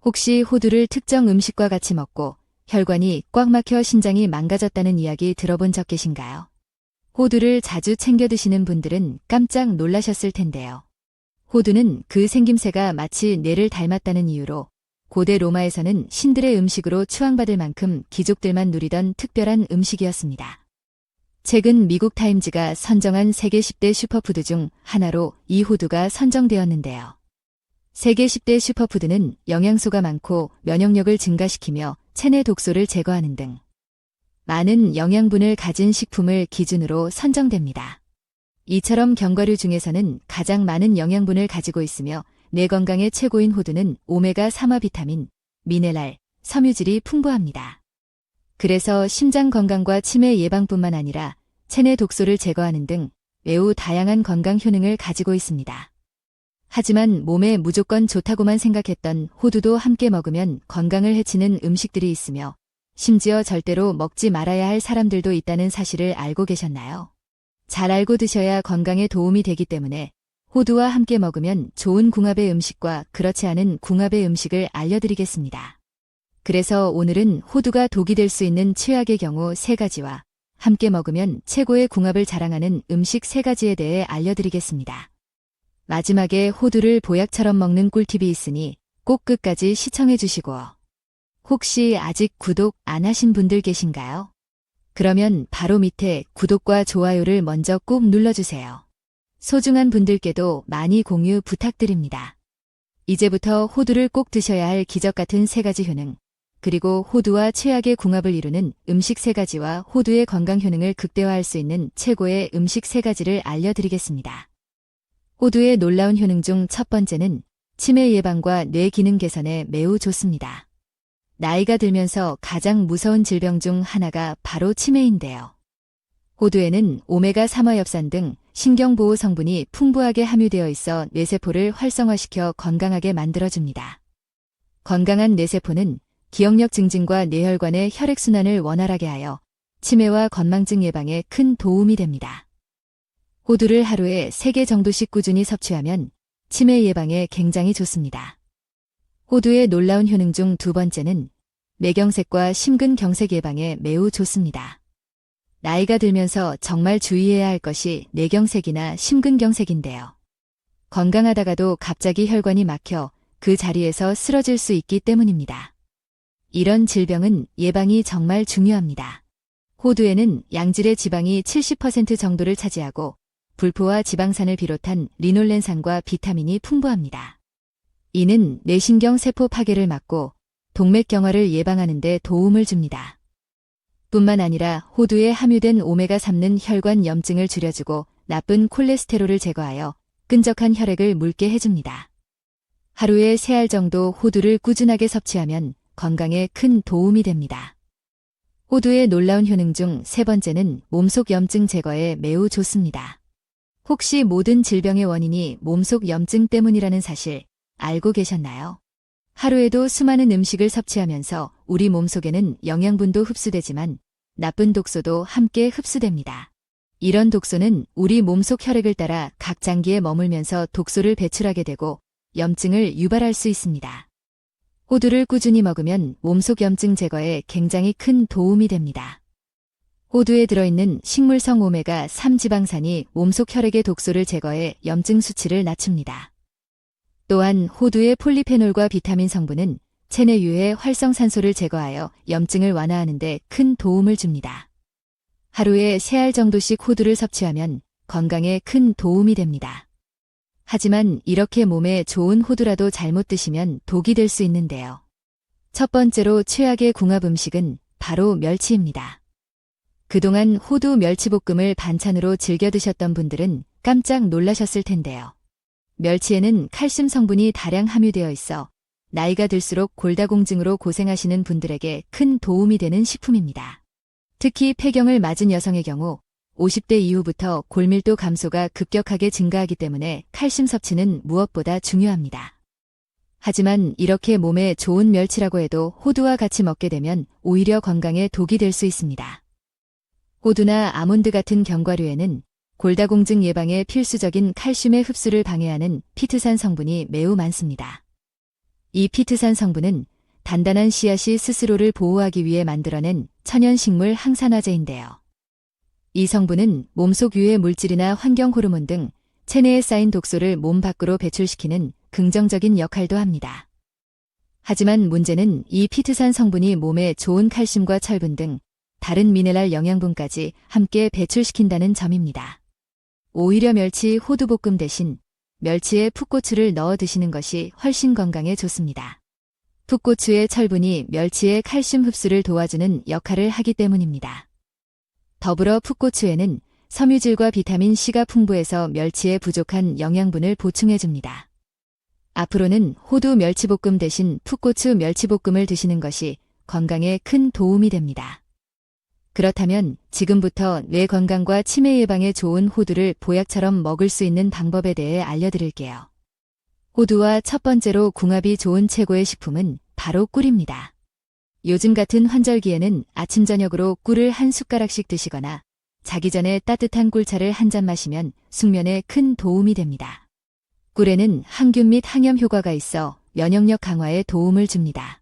혹시 호두를 특정 음식과 같이 먹고 혈관이 꽉 막혀 신장이 망가졌다는 이야기 들어본 적 계신가요? 호두를 자주 챙겨 드시는 분들은 깜짝 놀라셨을 텐데요. 호두는 그 생김새가 마치 뇌를 닮았다는 이유로 고대 로마에서는 신들의 음식으로 추앙받을 만큼 귀족들만 누리던 특별한 음식이었습니다. 최근 미국 타임즈가 선정한 세계 10대 슈퍼푸드 중 하나로 이 호두가 선정되었는데요. 세계 10대 슈퍼푸드는 영양소가 많고 면역력을 증가시키며 체내 독소를 제거하는 등 많은 영양분을 가진 식품을 기준으로 선정됩니다. 이처럼 견과류 중에서는 가장 많은 영양분을 가지고 있으며 뇌 건강에 최고인 호두는 오메가3화 비타민, 미네랄, 섬유질이 풍부합니다. 그래서 심장 건강과 치매 예방뿐만 아니라 체내 독소를 제거하는 등 매우 다양한 건강 효능을 가지고 있습니다. 하지만 몸에 무조건 좋다고만 생각했던 호두도 함께 먹으면 건강을 해치는 음식들이 있으며 심지어 절대로 먹지 말아야 할 사람들도 있다는 사실을 알고 계셨나요? 잘 알고 드셔야 건강에 도움이 되기 때문에 호두와 함께 먹으면 좋은 궁합의 음식과 그렇지 않은 궁합의 음식을 알려드리겠습니다. 그래서 오늘은 호두가 독이 될 수 있는 최악의 경우 3가지와 함께 먹으면 최고의 궁합을 자랑하는 음식 3가지에 대해 알려드리겠습니다. 마지막에 호두를 보약처럼 먹는 꿀팁이 있으니 꼭 끝까지 시청해 주시고 혹시 아직 구독 안 하신 분들 계신가요? 그러면 바로 밑에 구독과 좋아요를 먼저 꼭 눌러주세요. 소중한 분들께도 많이 공유 부탁드립니다. 이제부터 호두를 꼭 드셔야 할 기적 같은 3가지 효능, 그리고 호두와 최악의 궁합을 이루는 음식 3가지와 호두의 건강 효능을 극대화할 수 있는 최고의 음식 3가지를 알려드리겠습니다. 호두의 놀라운 효능 중 첫 번째는 치매 예방과 뇌 기능 개선에 매우 좋습니다. 나이가 들면서 가장 무서운 질병 중 하나가 바로 치매인데요. 호두에는 오메가3화 엽산 등 신경보호 성분이 풍부하게 함유되어 있어 뇌세포를 활성화시켜 건강하게 만들어줍니다. 건강한 뇌세포는 기억력 증진과 뇌혈관의 혈액순환을 원활하게 하여 치매와 건망증 예방에 큰 도움이 됩니다. 호두를 하루에 3개 정도씩 꾸준히 섭취하면 치매 예방에 굉장히 좋습니다. 호두의 놀라운 효능 중 2번째는 뇌경색과 심근경색 예방에 매우 좋습니다. 나이가 들면서 정말 주의해야 할 것이 뇌경색이나 심근경색인데요. 건강하다가도 갑자기 혈관이 막혀 그 자리에서 쓰러질 수 있기 때문입니다. 이런 질병은 예방이 정말 중요합니다. 호두에는 양질의 지방이 70% 정도를 차지하고 불포화 지방산을 비롯한 리놀렌산과 비타민이 풍부합니다. 이는 뇌신경 세포 파괴를 막고 동맥경화를 예방하는 데 도움을 줍니다. 뿐만 아니라 호두에 함유된 오메가3는 혈관 염증을 줄여주고 나쁜 콜레스테롤을 제거하여 끈적한 혈액을 묽게 해줍니다. 하루에 3알 정도 호두를 꾸준하게 섭취하면 건강에 큰 도움이 됩니다. 호두의 놀라운 효능 중 3번째는 몸속 염증 제거에 매우 좋습니다. 혹시 모든 질병의 원인이 몸속 염증 때문이라는 사실 알고 계셨나요? 하루에도 수많은 음식을 섭취하면서 우리 몸속에는 영양분도 흡수되지만 나쁜 독소도 함께 흡수됩니다. 이런 독소는 우리 몸속 혈액을 따라 각 장기에 머물면서 독소를 배출하게 되고 염증을 유발할 수 있습니다. 호두를 꾸준히 먹으면 몸속 염증 제거에 굉장히 큰 도움이 됩니다. 호두에 들어있는 식물성 오메가3 지방산이 몸속 혈액의 독소를 제거해 염증 수치를 낮춥니다. 또한 호두의 폴리페놀과 비타민 성분은 체내 유해 활성산소를 제거하여 염증을 완화하는 데 큰 도움을 줍니다. 하루에 3알 정도씩 호두를 섭취하면 건강에 큰 도움이 됩니다. 하지만 이렇게 몸에 좋은 호두라도 잘못 드시면 독이 될 수 있는데요. 첫 번째로 최악의 궁합 음식은 바로 멸치입니다. 그동안 호두 멸치볶음을 반찬으로 즐겨 드셨던 분들은 깜짝 놀라셨을 텐데요. 멸치에는 칼슘 성분이 다량 함유되어 있어 나이가 들수록 골다공증으로 고생하시는 분들에게 큰 도움이 되는 식품입니다. 특히 폐경을 맞은 여성의 경우 50대 이후부터 골밀도 감소가 급격하게 증가하기 때문에 칼슘 섭취는 무엇보다 중요합니다. 하지만 이렇게 몸에 좋은 멸치라고 해도 호두와 같이 먹게 되면 오히려 건강에 독이 될 수 있습니다. 호두나 아몬드 같은 견과류에는 골다공증 예방에 필수적인 칼슘의 흡수를 방해하는 피트산 성분이 매우 많습니다. 이 피트산 성분은 단단한 씨앗이 스스로를 보호하기 위해 만들어낸 천연식물 항산화제인데요. 이 성분은 몸속 유해 물질이나 환경 호르몬 등 체내에 쌓인 독소를 몸 밖으로 배출시키는 긍정적인 역할도 합니다. 하지만 문제는 이 피트산 성분이 몸에 좋은 칼슘과 철분 등 다른 미네랄 영양분까지 함께 배출시킨다는 점입니다. 오히려 멸치 호두볶음 대신 멸치에 풋고추를 넣어 드시는 것이 훨씬 건강에 좋습니다. 풋고추의 철분이 멸치의 칼슘 흡수를 도와주는 역할을 하기 때문입니다. 더불어 풋고추에는 섬유질과 비타민 C가 풍부해서 멸치에 부족한 영양분을 보충해줍니다. 앞으로는 호두 멸치볶음 대신 풋고추 멸치볶음을 드시는 것이 건강에 큰 도움이 됩니다. 그렇다면 지금부터 뇌 건강과 치매 예방에 좋은 호두를 보약처럼 먹을 수 있는 방법에 대해 알려드릴게요. 호두와 첫 번째로 궁합이 좋은 최고의 식품은 바로 꿀입니다. 요즘 같은 환절기에는 아침 저녁으로 꿀을 한 숟가락씩 드시거나 자기 전에 따뜻한 꿀차를 한 잔 마시면 숙면에 큰 도움이 됩니다. 꿀에는 항균 및 항염 효과가 있어 면역력 강화에 도움을 줍니다.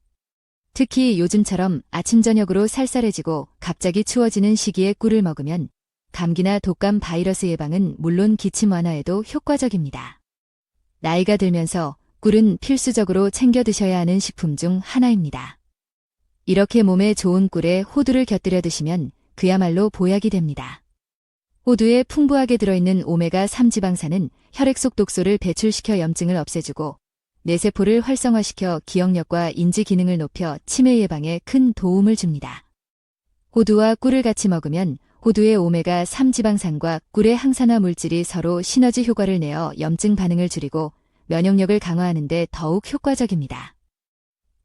특히 요즘처럼 아침 저녁으로 쌀쌀해지고 갑자기 추워지는 시기에 꿀을 먹으면 감기나 독감 바이러스 예방은 물론 기침 완화에도 효과적입니다. 나이가 들면서 꿀은 필수적으로 챙겨 드셔야 하는 식품 중 하나입니다. 이렇게 몸에 좋은 꿀에 호두를 곁들여 드시면 그야말로 보약이 됩니다. 호두에 풍부하게 들어있는 오메가3 지방산은 혈액 속 독소를 배출시켜 염증을 없애주고 뇌세포를 활성화시켜 기억력과 인지 기능을 높여 치매 예방에 큰 도움을 줍니다. 호두와 꿀을 같이 먹으면 호두의 오메가3 지방산과 꿀의 항산화 물질이 서로 시너지 효과를 내어 염증 반응을 줄이고 면역력을 강화하는 데 더욱 효과적입니다.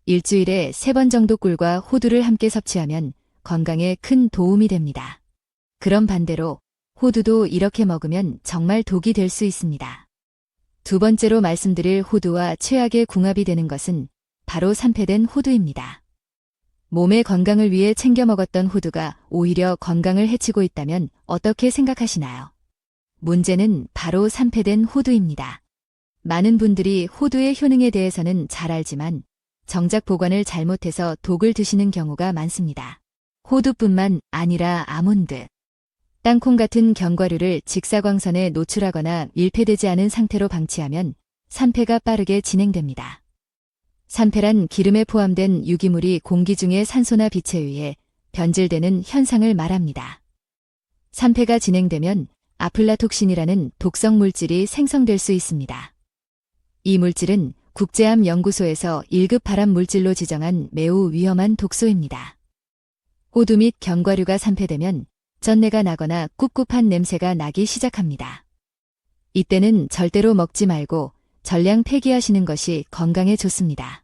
일주일에 3번 정도 꿀과 호두를 함께 섭취하면 건강에 큰 도움이 됩니다. 그럼 반대로 호두도 이렇게 먹으면 정말 독이 될 수 있습니다. 두 번째로 말씀드릴 호두와 최악의 궁합이 되는 것은 바로 산패된 호두입니다. 몸의 건강을 위해 챙겨 먹었던 호두가 오히려 건강을 해치고 있다면 어떻게 생각하시나요? 문제는 바로 산패된 호두입니다. 많은 분들이 호두의 효능에 대해서는 잘 알지만 정작 보관을 잘못해서 독을 드시는 경우가 많습니다. 호두뿐만 아니라 아몬드, 땅콩 같은 견과류를 직사광선에 노출하거나 밀폐되지 않은 상태로 방치하면 산패가 빠르게 진행됩니다. 산패란 기름에 포함된 유기물이 공기 중의 산소나 빛에 의해 변질되는 현상을 말합니다. 산패가 진행되면 아플라톡신이라는 독성 물질이 생성될 수 있습니다. 이 물질은 국제암 연구소에서 1급 발암 물질로 지정한 매우 위험한 독소입니다. 호두 및 견과류가 산패되면 전내가 나거나 꿉꿉한 냄새가 나기 시작합니다. 이때는 절대로 먹지 말고 전량 폐기하시는 것이 건강에 좋습니다.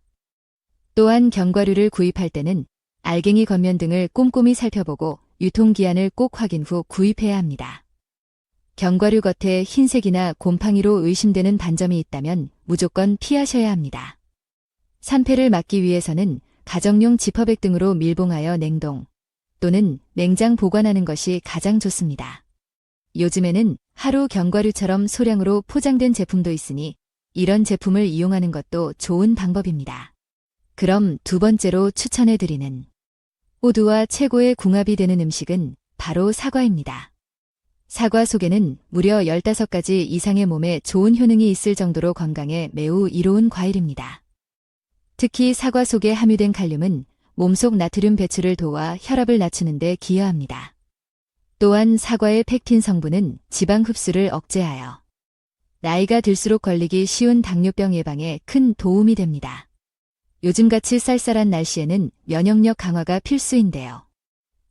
또한 견과류를 구입할 때는 알갱이 겉면 등을 꼼꼼히 살펴보고 유통기한을 꼭 확인 후 구입해야 합니다. 견과류 겉에 흰색이나 곰팡이로 의심되는 반점이 있다면 무조건 피하셔야 합니다. 산패를 막기 위해서는 가정용 지퍼백 등으로 밀봉하여 냉동 또는 냉장 보관하는 것이 가장 좋습니다. 요즘에는 하루 견과류처럼 소량으로 포장된 제품도 있으니 이런 제품을 이용하는 것도 좋은 방법입니다. 그럼 두 번째로 추천해드리는 호두와 최고의 궁합이 되는 음식은 바로 사과입니다. 사과 속에는 무려 15가지 이상의 몸에 좋은 효능이 있을 정도로 건강에 매우 이로운 과일입니다. 특히 사과 속에 함유된 칼륨은 몸속 나트륨 배출을 도와 혈압을 낮추는 데 기여합니다. 또한 사과의 펙틴 성분은 지방 흡수를 억제하여 나이가 들수록 걸리기 쉬운 당뇨병 예방에 큰 도움이 됩니다. 요즘같이 쌀쌀한 날씨에는 면역력 강화가 필수인데요.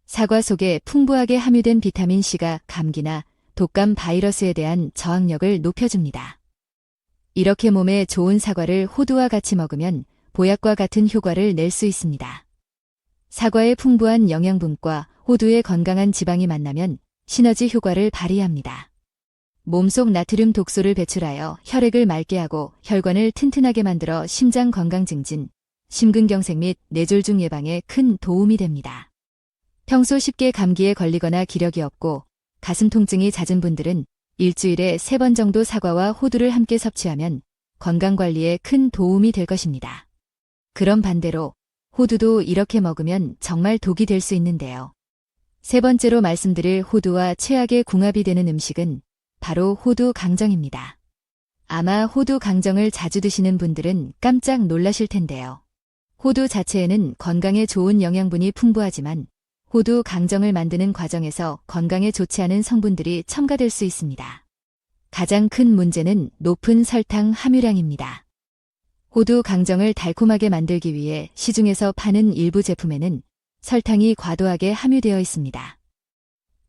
사과 속에 풍부하게 함유된 비타민 C가 감기나 독감 바이러스에 대한 저항력을 높여줍니다. 이렇게 몸에 좋은 사과를 호두와 같이 먹으면 보약과 같은 효과를 낼 수 있습니다. 사과의 풍부한 영양분과 호두의 건강한 지방이 만나면 시너지 효과를 발휘합니다. 몸속 나트륨 독소를 배출하여 혈액을 맑게 하고 혈관을 튼튼하게 만들어 심장 건강 증진, 심근경색 및 뇌졸중 예방에 큰 도움이 됩니다. 평소 쉽게 감기에 걸리거나 기력이 없고 가슴 통증이 잦은 분들은 일주일에 3번 정도 사과와 호두를 함께 섭취하면 건강관리에 큰 도움이 될 것입니다. 그럼 반대로 호두도 이렇게 먹으면 정말 독이 될 수 있는데요. 세 번째로 말씀드릴 호두와 최악의 궁합이 되는 음식은 바로 호두 강정입니다. 아마 호두 강정을 자주 드시는 분들은 깜짝 놀라실 텐데요. 호두 자체에는 건강에 좋은 영양분이 풍부하지만 호두 강정을 만드는 과정에서 건강에 좋지 않은 성분들이 첨가될 수 있습니다. 가장 큰 문제는 높은 설탕 함유량입니다. 호두 강정을 달콤하게 만들기 위해 시중에서 파는 일부 제품에는 설탕이 과도하게 함유되어 있습니다.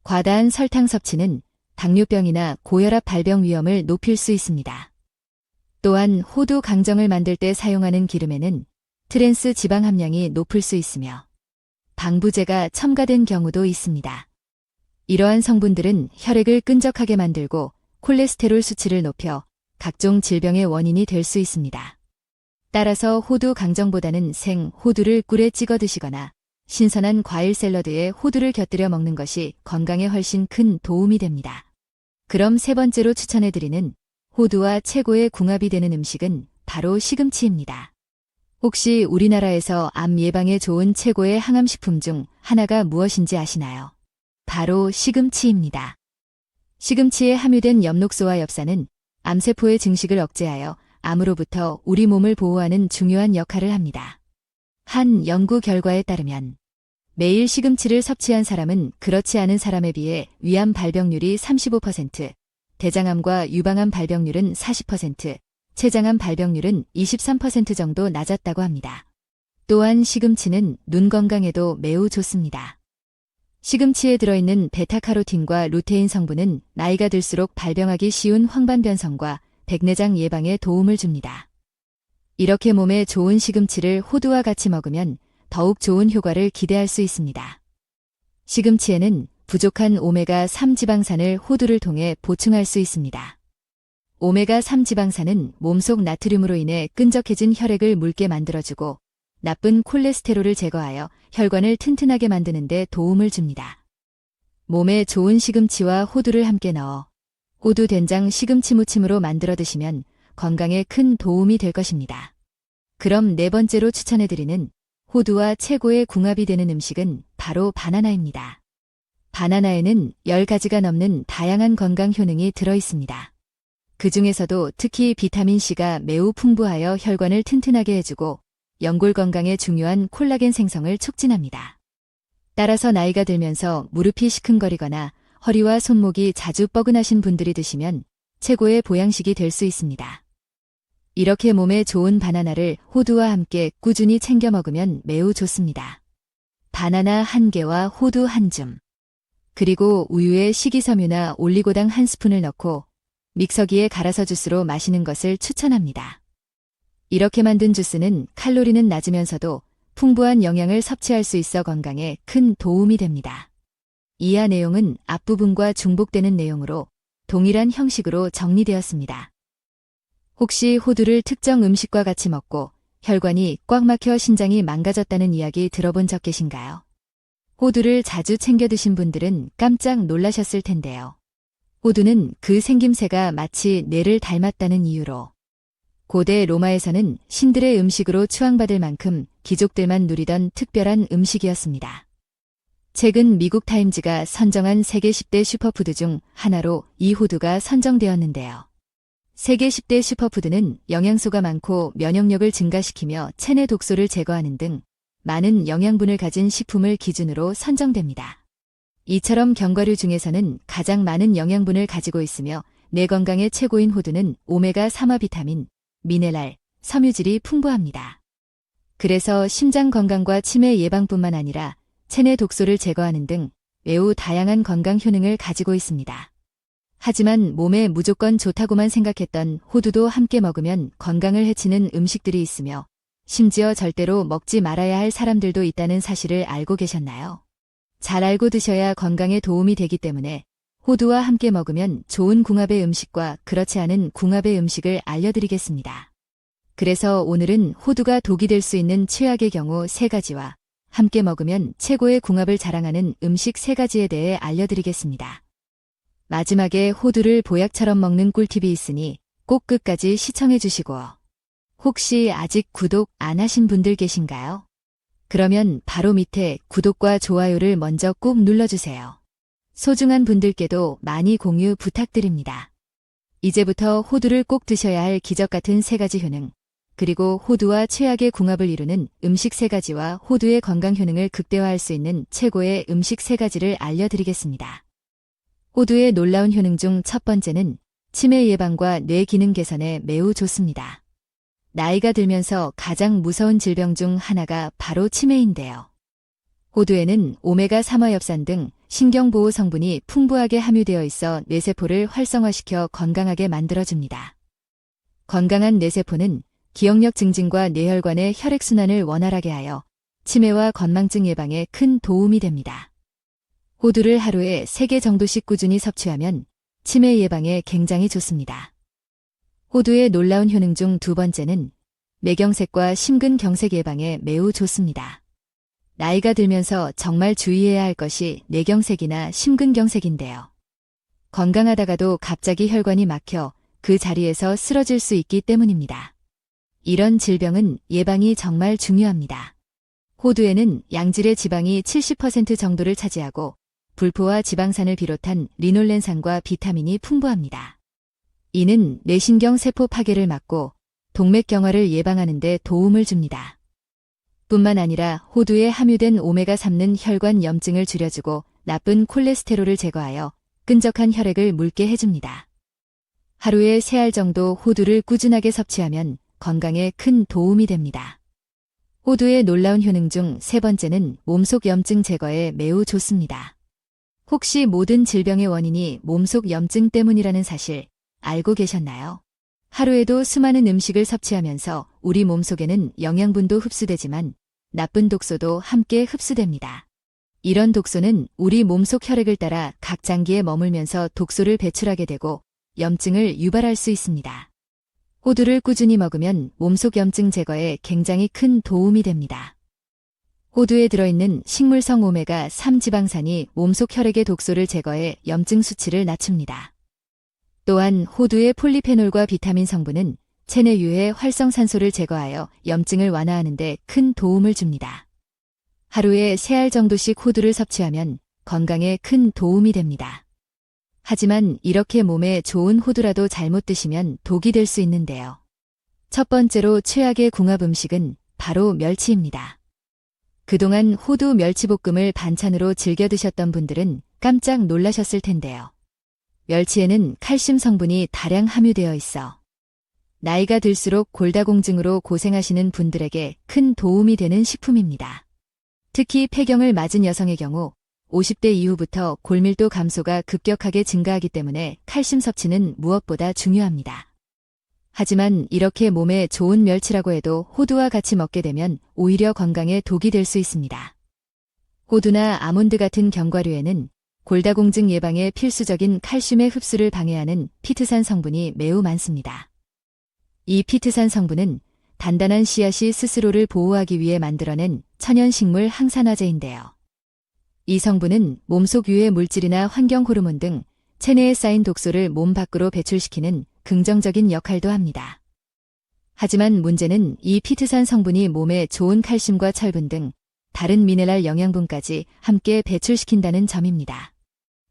과다한 설탕 섭취는 당뇨병이나 고혈압 발병 위험을 높일 수 있습니다. 또한 호두 강정을 만들 때 사용하는 기름에는 트랜스 지방 함량이 높을 수 있으며 방부제가 첨가된 경우도 있습니다. 이러한 성분들은 혈액을 끈적하게 만들고 콜레스테롤 수치를 높여 각종 질병의 원인이 될 수 있습니다. 따라서 호두 강정보다는 생 호두를 꿀에 찍어 드시거나 신선한 과일 샐러드에 호두를 곁들여 먹는 것이 건강에 훨씬 큰 도움이 됩니다. 그럼 세 번째로 추천해드리는 호두와 최고의 궁합이 되는 음식은 바로 시금치입니다. 혹시 우리나라에서 암 예방에 좋은 최고의 항암식품 중 하나가 무엇인지 아시나요? 바로 시금치입니다. 시금치에 함유된 엽록소와 엽산은 암세포의 증식을 억제하여 암으로부터 우리 몸을 보호하는 중요한 역할을 합니다. 한 연구 결과에 따르면 매일 시금치를 섭취한 사람은 그렇지 않은 사람에 비해 위암 발병률이 35%, 대장암과 유방암 발병률은 40%, 췌장암 발병률은 23% 정도 낮았다고 합니다. 또한 시금치는 눈 건강에도 매우 좋습니다. 시금치에 들어있는 베타카로틴과 루테인 성분은 나이가 들수록 발병하기 쉬운 황반변성과 백내장 예방에 도움을 줍니다. 이렇게 몸에 좋은 시금치를 호두와 같이 먹으면 더욱 좋은 효과를 기대할 수 있습니다. 시금치에는 부족한 오메가3 지방산을 호두를 통해 보충할 수 있습니다. 오메가3 지방산은 몸속 나트륨으로 인해 끈적해진 혈액을 묽게 만들어주고 나쁜 콜레스테롤을 제거하여 혈관을 튼튼하게 만드는 데 도움을 줍니다. 몸에 좋은 시금치와 호두를 함께 넣어 호두 된장 시금치 무침으로 만들어 드시면 건강에 큰 도움이 될 것입니다. 그럼 네 번째로 추천해드리는 호두와 최고의 궁합이 되는 음식은 바로 바나나입니다. 바나나에는 10가지가 넘는 다양한 건강 효능이 들어 있습니다. 그 중에서도 특히 비타민C가 매우 풍부하여 혈관을 튼튼하게 해주고 연골 건강에 중요한 콜라겐 생성을 촉진합니다. 따라서 나이가 들면서 무릎이 시큰거리거나 허리와 손목이 자주 뻐근하신 분들이 드시면 최고의 보양식이 될 수 있습니다. 이렇게 몸에 좋은 바나나를 호두와 함께 꾸준히 챙겨 먹으면 매우 좋습니다. 바나나 1개와 호두 1줌, 그리고 우유에 식이섬유나 올리고당 1스푼을 넣고 믹서기에 갈아서 주스로 마시는 것을 추천합니다. 이렇게 만든 주스는 칼로리는 낮으면서도 풍부한 영양을 섭취할 수 있어 건강에 큰 도움이 됩니다. 이하 내용은 앞부분과 중복되는 내용으로 동일한 형식으로 정리되었습니다. 혹시 호두를 특정 음식과 같이 먹고 혈관이 꽉 막혀 신장이 망가졌다는 이야기 들어본 적 계신가요? 호두를 자주 챙겨 드신 분들은 깜짝 놀라셨을 텐데요. 호두는 그 생김새가 마치 뇌를 닮았다는 이유로 고대 로마에서는 신들의 음식으로 추앙받을 만큼 귀족들만 누리던 특별한 음식이었습니다. 최근 미국 타임즈가 선정한 세계 10대 슈퍼푸드 중 하나로 이 호두가 선정되었는데요. 세계 10대 슈퍼푸드는 영양소가 많고 면역력을 증가시키며 체내 독소를 제거하는 등 많은 영양분을 가진 식품을 기준으로 선정됩니다. 이처럼 견과류 중에서는 가장 많은 영양분을 가지고 있으며 뇌 건강에 최고인 호두는 오메가3와 비타민, 미네랄, 섬유질이 풍부합니다. 그래서 심장 건강과 치매 예방뿐만 아니라 체내 독소를 제거하는 등 매우 다양한 건강 효능을 가지고 있습니다. 하지만 몸에 무조건 좋다고만 생각했던 호두도 함께 먹으면 건강을 해치는 음식들이 있으며 심지어 절대로 먹지 말아야 할 사람들도 있다는 사실을 알고 계셨나요? 잘 알고 드셔야 건강에 도움이 되기 때문에 호두와 함께 먹으면 좋은 궁합의 음식과 그렇지 않은 궁합의 음식을 알려드리겠습니다. 그래서 오늘은 호두가 독이 될 수 있는 최악의 경우 3가지와 함께 먹으면 최고의 궁합을 자랑하는 음식 3가지에 대해 알려드리겠습니다. 마지막에 호두를 보약처럼 먹는 꿀팁이 있으니 꼭 끝까지 시청해 주시고 혹시 아직 구독 안 하신 분들 계신가요? 그러면 바로 밑에 구독과 좋아요를 먼저 꾹 눌러주세요. 소중한 분들께도 많이 공유 부탁드립니다. 이제부터 호두를 꼭 드셔야 할 기적 같은 3가지 효능, 그리고 호두와 최악의 궁합을 이루는 음식 3가지와 호두의 건강 효능을 극대화할 수 있는 최고의 음식 3가지를 알려드리겠습니다. 호두의 놀라운 효능 중 첫 번째는 치매 예방과 뇌 기능 개선에 매우 좋습니다. 나이가 들면서 가장 무서운 질병 중 하나가 바로 치매인데요. 호두에는 오메가3화엽산 등 신경보호 성분이 풍부하게 함유되어 있어 뇌세포를 활성화시켜 건강하게 만들어줍니다. 건강한 뇌세포는 기억력 증진과 뇌혈관의 혈액순환을 원활하게 하여 치매와 건망증 예방에 큰 도움이 됩니다. 호두를 하루에 3개 정도씩 꾸준히 섭취하면 치매 예방에 굉장히 좋습니다. 호두의 놀라운 효능 중 2번째는 뇌경색과 심근경색 예방에 매우 좋습니다. 나이가 들면서 정말 주의해야 할 것이 뇌경색이나 심근경색인데요. 건강하다가도 갑자기 혈관이 막혀 그 자리에서 쓰러질 수 있기 때문입니다. 이런 질병은 예방이 정말 중요합니다. 호두에는 양질의 지방이 70% 정도를 차지하고 불포화 지방산을 비롯한 리놀렌산과 비타민이 풍부합니다. 이는 뇌신경 세포 파괴를 막고 동맥경화를 예방하는 데 도움을 줍니다. 뿐만 아니라 호두에 함유된 오메가3는 혈관 염증을 줄여주고 나쁜 콜레스테롤을 제거하여 끈적한 혈액을 묽게 해줍니다. 하루에 3알 정도 호두를 꾸준하게 섭취하면 건강에 큰 도움이 됩니다. 호두의 놀라운 효능 중 3번째는 몸속 염증 제거에 매우 좋습니다. 혹시 모든 질병의 원인이 몸속 염증 때문이라는 사실 알고 계셨나요? 하루에도 수많은 음식을 섭취하면서 우리 몸속에는 영양분도 흡수되지만 나쁜 독소도 함께 흡수됩니다. 이런 독소는 우리 몸속 혈액을 따라 각 장기에 머물면서 독소를 배출하게 되고 염증을 유발할 수 있습니다. 호두를 꾸준히 먹으면 몸속 염증 제거에 굉장히 큰 도움이 됩니다. 호두에 들어있는 식물성 오메가3 지방산이 몸속 혈액의 독소를 제거해 염증 수치를 낮춥니다. 또한 호두의 폴리페놀과 비타민 성분은 체내유해 활성산소를 제거하여 염증을 완화하는 데 큰 도움을 줍니다. 하루에 3알 정도씩 호두를 섭취하면 건강에 큰 도움이 됩니다. 하지만 이렇게 몸에 좋은 호두라도 잘못 드시면 독이 될 수 있는데요. 첫 번째로 최악의 궁합 음식은 바로 멸치입니다. 그동안 호두 멸치볶음을 반찬으로 즐겨 드셨던 분들은 깜짝 놀라셨을 텐데요. 멸치에는 칼슘 성분이 다량 함유되어 있어 나이가 들수록 골다공증으로 고생하시는 분들에게 큰 도움이 되는 식품입니다. 특히 폐경을 맞은 여성의 경우 50대 이후부터 골밀도 감소가 급격하게 증가하기 때문에 칼슘 섭취는 무엇보다 중요합니다. 하지만 이렇게 몸에 좋은 멸치라고 해도 호두와 같이 먹게 되면 오히려 건강에 독이 될 수 있습니다. 호두나 아몬드 같은 견과류에는 골다공증 예방에 필수적인 칼슘의 흡수를 방해하는 피트산 성분이 매우 많습니다. 이 피트산 성분은 단단한 씨앗이 스스로를 보호하기 위해 만들어낸 천연식물 항산화제인데요. 이 성분은 몸속 유해 물질이나 환경 호르몬 등 체내에 쌓인 독소를 몸 밖으로 배출시키는 긍정적인 역할도 합니다. 하지만 문제는 이 피트산 성분이 몸에 좋은 칼슘과 철분 등 다른 미네랄 영양분까지 함께 배출시킨다는 점입니다.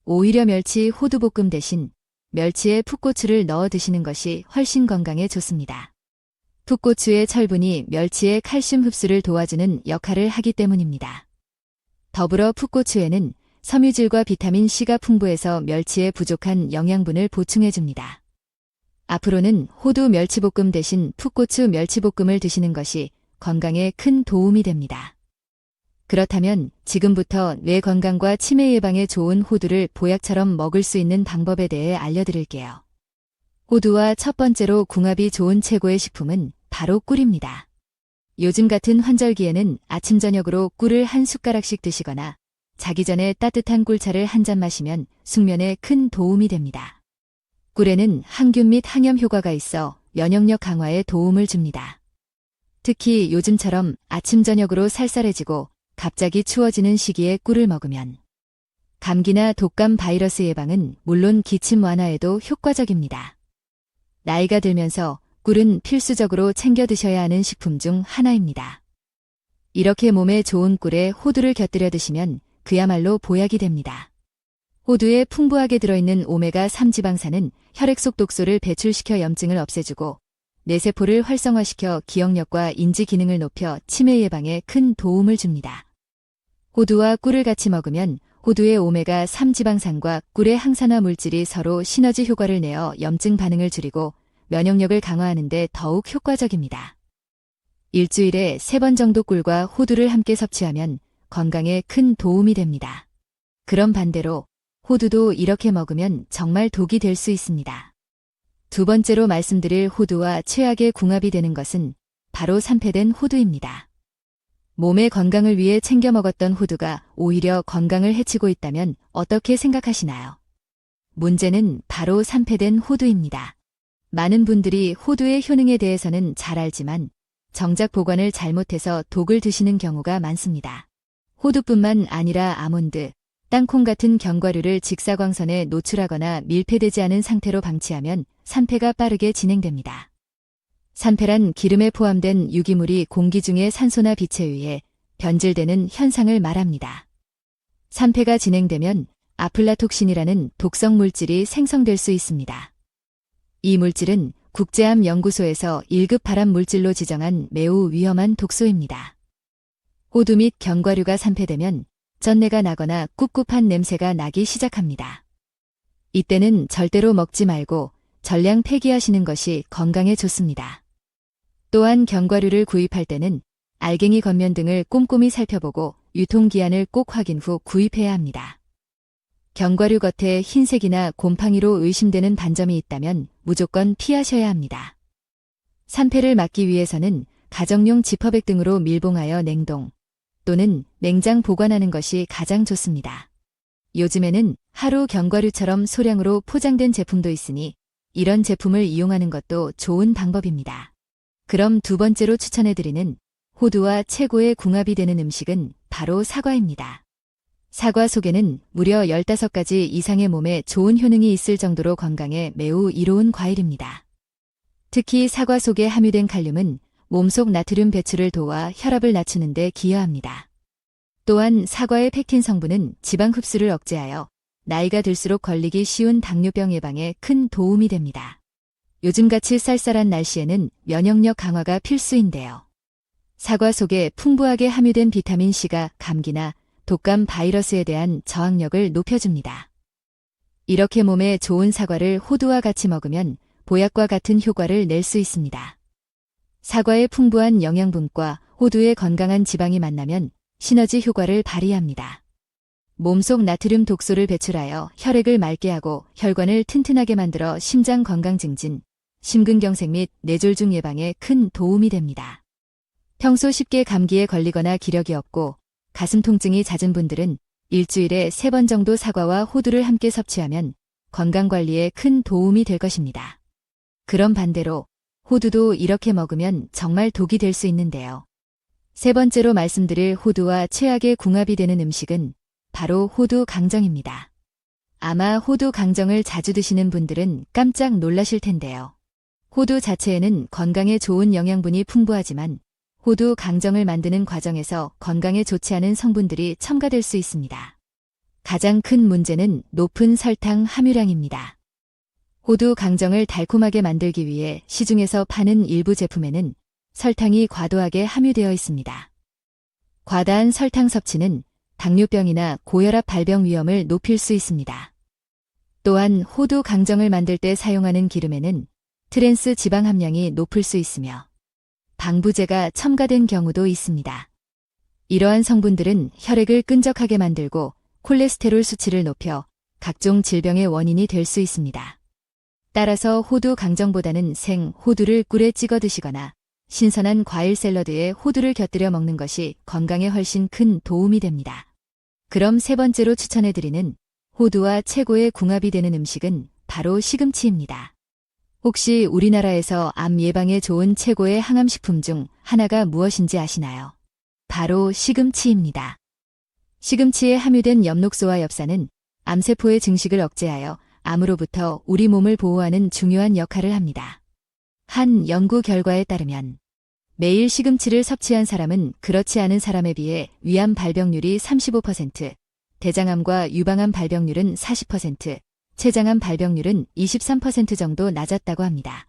오히려 멸치 호두볶음 대신 멸치에 풋고추를 넣어 드시는 것이 훨씬 건강에 좋습니다. 풋고추의 철분이 멸치의 칼슘 흡수를 도와주는 역할을 하기 때문입니다. 더불어 풋고추에는 섬유질과 비타민 C가 풍부해서 멸치에 부족한 영양분을 보충해줍니다. 앞으로는 호두 멸치볶음 대신 풋고추 멸치볶음을 드시는 것이 건강에 큰 도움이 됩니다. 그렇다면 지금부터 뇌 건강과 치매 예방에 좋은 호두를 보약처럼 먹을 수 있는 방법에 대해 알려드릴게요. 호두와 첫 번째로 궁합이 좋은 최고의 식품은 바로 꿀입니다. 요즘 같은 환절기에는 아침 저녁으로 꿀을 한 숟가락씩 드시거나 자기 전에 따뜻한 꿀차를 한 잔 마시면 숙면에 큰 도움이 됩니다. 꿀에는 항균 및 항염 효과가 있어 면역력 강화에 도움을 줍니다. 특히 요즘처럼 아침 저녁으로 쌀쌀해지고 갑자기 추워지는 시기에 꿀을 먹으면 감기나 독감 바이러스 예방은 물론 기침 완화에도 효과적입니다. 나이가 들면서 꿀은 필수적으로 챙겨 드셔야 하는 식품 중 하나입니다. 이렇게 몸에 좋은 꿀에 호두를 곁들여 드시면 그야말로 보약이 됩니다. 호두에 풍부하게 들어있는 오메가3 지방산은 혈액 속 독소를 배출시켜 염증을 없애주고 뇌세포를 활성화시켜 기억력과 인지 기능을 높여 치매 예방에 큰 도움을 줍니다. 호두와 꿀을 같이 먹으면 호두의 오메가3 지방산과 꿀의 항산화 물질이 서로 시너지 효과를 내어 염증 반응을 줄이고 면역력을 강화하는 데 더욱 효과적입니다. 일주일에 3번 정도 꿀과 호두를 함께 섭취하면 건강에 큰 도움이 됩니다. 그럼 반대로 호두도 이렇게 먹으면 정말 독이 될 수 있습니다. 두 번째로 말씀드릴 호두와 최악의 궁합이 되는 것은 바로 산패된 호두입니다. 몸의 건강을 위해 챙겨 먹었던 호두가 오히려 건강을 해치고 있다면 어떻게 생각하시나요? 문제는 바로 산패된 호두입니다. 많은 분들이 호두의 효능에 대해서는 잘 알지만 정작 보관을 잘못해서 독을 드시는 경우가 많습니다. 호두뿐만 아니라 아몬드, 땅콩 같은 견과류를 직사광선에 노출하거나 밀폐되지 않은 상태로 방치하면 산패가 빠르게 진행됩니다. 산패란 기름에 포함된 유기물이 공기 중의 산소나 빛에 의해 변질되는 현상을 말합니다. 산패가 진행되면 아플라톡신이라는 독성 물질이 생성될 수 있습니다. 이 물질은 국제암 연구소에서 1급 발암 물질로 지정한 매우 위험한 독소입니다. 호두 및 견과류가 산패되면 쩐내가 나거나 꿉꿉한 냄새가 나기 시작합니다. 이때는 절대로 먹지 말고 전량 폐기하시는 것이 건강에 좋습니다. 또한 견과류를 구입할 때는 알갱이 겉면 등을 꼼꼼히 살펴보고 유통기한을 꼭 확인 후 구입해야 합니다. 견과류 겉에 흰색이나 곰팡이로 의심되는 반점이 있다면 무조건 피하셔야 합니다. 산패를 막기 위해서는 가정용 지퍼백 등으로 밀봉하여 냉동 또는 냉장 보관하는 것이 가장 좋습니다. 요즘에는 하루 견과류처럼 소량으로 포장된 제품도 있으니 이런 제품을 이용하는 것도 좋은 방법입니다. 그럼 두 번째로 추천해드리는 호두와 최고의 궁합이 되는 음식은 바로 사과입니다. 사과 속에는 무려 15가지 이상의 몸에 좋은 효능이 있을 정도로 건강에 매우 이로운 과일입니다. 특히 사과 속에 함유된 칼륨은 몸속 나트륨 배출을 도와 혈압을 낮추는 데 기여합니다. 또한 사과의 펙틴 성분은 지방 흡수를 억제하여 나이가 들수록 걸리기 쉬운 당뇨병 예방에 큰 도움이 됩니다. 요즘같이 쌀쌀한 날씨에는 면역력 강화가 필수인데요. 사과 속에 풍부하게 함유된 비타민C가 감기나 독감 바이러스에 대한 저항력을 높여줍니다. 이렇게 몸에 좋은 사과를 호두와 같이 먹으면 보약과 같은 효과를 낼 수 있습니다. 사과의 풍부한 영양분과 호두의 건강한 지방이 만나면 시너지 효과를 발휘합니다. 몸속 나트륨 독소를 배출하여 혈액을 맑게 하고 혈관을 튼튼하게 만들어 심장 건강 증진, 심근경색 및 뇌졸중 예방에 큰 도움이 됩니다. 평소 쉽게 감기에 걸리거나 기력이 없고 가슴 통증이 잦은 분들은 일주일에 3번 정도 사과와 호두를 함께 섭취하면 건강관리에 큰 도움이 될 것입니다. 그럼 반대로 호두도 이렇게 먹으면 정말 독이 될 수 있는데요. 세 번째로 말씀드릴 호두와 최악의 궁합이 되는 음식은 바로 호두 강정입니다. 아마 호두 강정을 자주 드시는 분들은 깜짝 놀라실 텐데요. 호두 자체에는 건강에 좋은 영양분이 풍부하지만 호두 강정을 만드는 과정에서 건강에 좋지 않은 성분들이 첨가될 수 있습니다. 가장 큰 문제는 높은 설탕 함유량입니다. 호두 강정을 달콤하게 만들기 위해 시중에서 파는 일부 제품에는 설탕이 과도하게 함유되어 있습니다. 과다한 설탕 섭취는 당뇨병이나 고혈압 발병 위험을 높일 수 있습니다. 또한 호두 강정을 만들 때 사용하는 기름에는 트랜스 지방 함량이 높을 수 있으며 방부제가 첨가된 경우도 있습니다. 이러한 성분들은 혈액을 끈적하게 만들고 콜레스테롤 수치를 높여 각종 질병의 원인이 될 수 있습니다. 따라서 호두 강정보다는 생 호두를 꿀에 찍어 드시거나 신선한 과일 샐러드에 호두를 곁들여 먹는 것이 건강에 훨씬 큰 도움이 됩니다. 그럼 세 번째로 추천해드리는 호두와 최고의 궁합이 되는 음식은 바로 시금치입니다. 혹시 우리나라에서 암 예방에 좋은 최고의 항암식품 중 하나가 무엇인지 아시나요? 바로 시금치입니다. 시금치에 함유된 엽록소와 엽산은 암세포의 증식을 억제하여 암으로부터 우리 몸을 보호하는 중요한 역할을 합니다. 한 연구 결과에 따르면 매일 시금치를 섭취한 사람은 그렇지 않은 사람에 비해 위암 발병률이 35%, 대장암과 유방암 발병률은 40%, 췌장암 발병률은 23% 정도 낮았다고 합니다.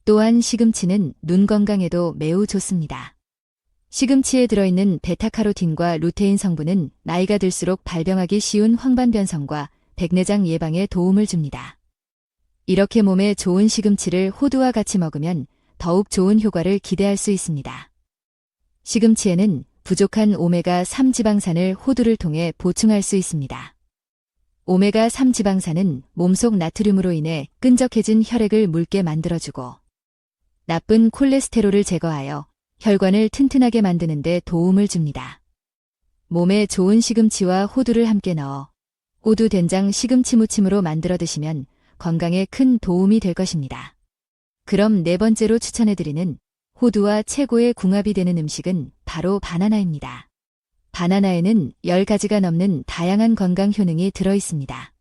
또한 시금치는 눈 건강에도 매우 좋습니다. 시금치에 들어있는 베타카로틴과 루테인 성분은 나이가 들수록 발병하기 쉬운 황반변성과 백내장 예방에 도움을 줍니다. 이렇게 몸에 좋은 시금치를 호두와 같이 먹으면 더욱 좋은 효과를 기대할 수 있습니다. 시금치에는 부족한 오메가3 지방산을 호두를 통해 보충할 수 있습니다. 오메가3 지방산은 몸속 나트륨으로 인해 끈적해진 혈액을 묽게 만들어주고 나쁜 콜레스테롤을 제거하여 혈관을 튼튼하게 만드는 데 도움을 줍니다. 몸에 좋은 시금치와 호두를 함께 넣어 호두 된장 시금치 무침으로 만들어 드시면 건강에 큰 도움이 될 것입니다. 그럼 네 번째로 추천해드리는 호두와 최고의 궁합이 되는 음식은 바로 바나나입니다. 바나나에는 10가지가 넘는 다양한 건강 효능이 들어 있습니다.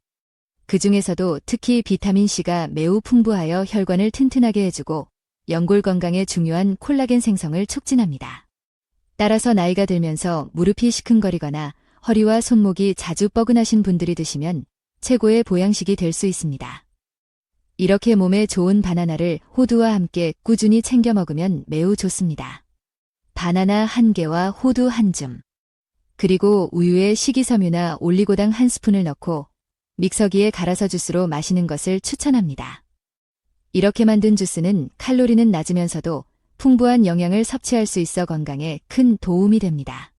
그 중에서도 특히 비타민C가 매우 풍부하여 혈관을 튼튼하게 해주고 연골 건강에 중요한 콜라겐 생성을 촉진합니다. 따라서 나이가 들면서 무릎이 시큰거리거나 허리와 손목이 자주 뻐근하신 분들이 드시면 최고의 보양식이 될 수 있습니다. 이렇게 몸에 좋은 바나나를 호두와 함께 꾸준히 챙겨 먹으면 매우 좋습니다. 바나나 1개와 호두 1줌, 그리고 우유에 식이섬유나 올리고당 1스푼을 넣고 믹서기에 갈아서 주스로 마시는 것을 추천합니다. 이렇게 만든 주스는 칼로리는 낮으면서도 풍부한 영양을 섭취할 수 있어 건강에 큰 도움이 됩니다.